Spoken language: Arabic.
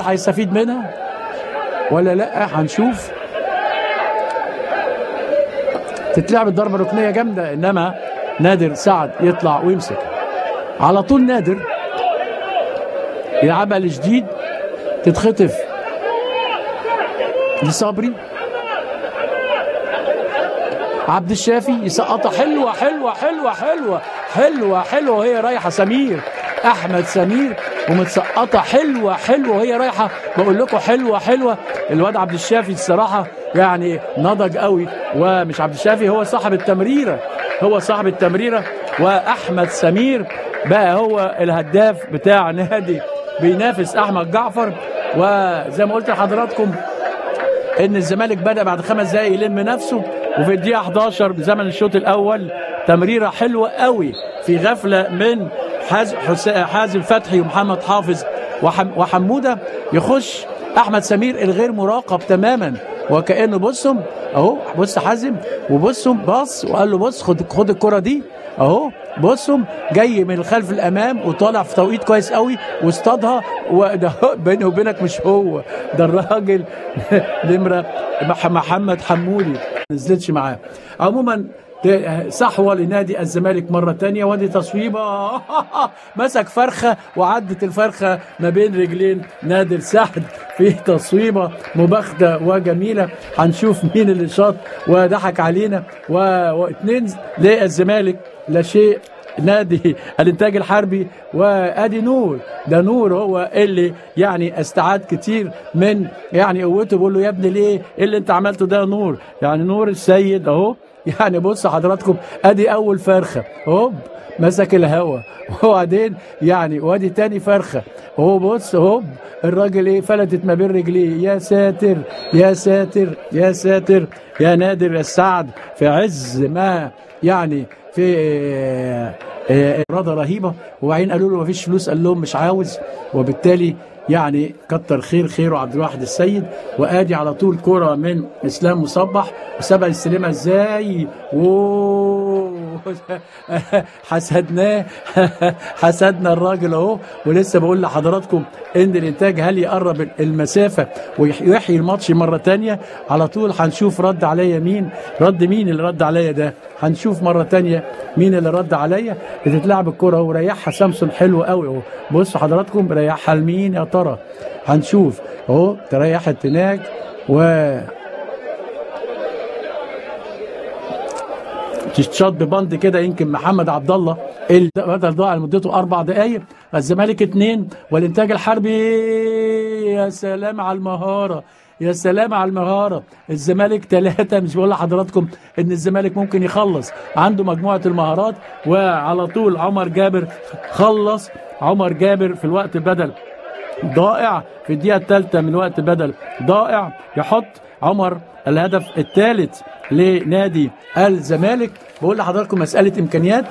هيستفيد منها ولا لا؟ هنشوف. تتلعب الضربه ركنيه جامده، انما نادر سعد يطلع ويمسك على طول. نادر يلعبها لجديد، تتخطف لصبري. عبد الشافي يسقطها حلوه حلوه حلوه حلوه حلوه حلوه وهي رايحه. سمير احمد سمير ومتسقطه حلوه حلوه وهي رايحه. بقول لكم حلوه حلوه. الواد عبد الشافي الصراحه يعني نضج قوي، ومش عبد الشافي، هو صاحب التمريره، هو صاحب التمريره. واحمد سمير بقى هو الهداف بتاع نادي بينافس احمد جعفر. وزي ما قلت لحضراتكم ان الزمالك بدأ بعد 5 دقايق يلم نفسه، وفي الدقيقه 11 بزمن الشوط الاول تمريره حلوه قوي في غفله من حازم فتحي ومحمد حافظ وحموده، يخش احمد سمير الغير مراقب تماما، وكانه بصهم اهو، بص حازم وبصهم باص وقال له بص خد الكره دي اهو، بصهم جاي من الخلف الامام وطالع في توقيت كويس قوي واصطادها. وده بيني وبينك مش هو ده الراجل نمره محمد حمودي، ما نزلتش معاه. عموما صحوه لنادي الزمالك مره ثانيه، وادي تصويبه مسك فرخه وعدت الفرخه ما بين رجلين نادر سعد في تصويبه مباغته وجميله. هنشوف مين اللي شاط وضحك علينا. واثنين للزمالك لا شيء نادي الانتاج الحربي. وادي نور، ده نور هو اللي يعني استعاد كتير من يعني قوته. بيقول له يا ابني ليه ايه اللي انت عملته ده يا نور؟ يعني نور السيد اهو. يعني بص حضراتكم ادي اول فرخه هوب مسك الهوا، وبعدين يعني وادي تاني فرخه اهو، بص هوب الراجل ايه فلتت ما بين رجليه. يا ساتر يا ساتر يا ساتر يا نادر السعد في عز ما يعني في اراده رهيبه. وبعدين قالوا له مفيش فلوس، قال لهم مش عاوز، وبالتالي يعني كتر خيره عبد الواحد السيد. وادي على طول كرة من اسلام مصبح وسبق السلمه ازاي. حسدناه حسدنا الراجل اهو. ولسه بقول لحضراتكم ان الانتاج هل يقرب المسافه ويحيي الماتش مره ثانيه. على طول هنشوف رد عليا مين، مين اللي رد عليا ده. هنشوف مره ثانيه مين اللي رد عليا. بتتلعب الكره اهو، ريحها سامسون حلو قوي اهو. بصوا حضراتكم ريحها لمين يا ترى؟ هنشوف اهو، تريحت هناك و تشوت ببند كده. يمكن محمد عبد الله اللي بدل ضاع لمدته 4 دقائق. الزمالك 2 والانتاج الحربي. يا سلام على المهاره، يا سلام على المهاره. الزمالك 3. مش بقول لحضراتكم ان الزمالك ممكن يخلص، عنده مجموعه المهارات. وعلى طول عمر جابر خلص. عمر جابر في الوقت بدل ضائع في الدقيقه الثالثه من وقت بدل ضائع، يحط عمر الهدف الثالث لنادي الزمالك. بقول لحضراتكم مساله امكانيات.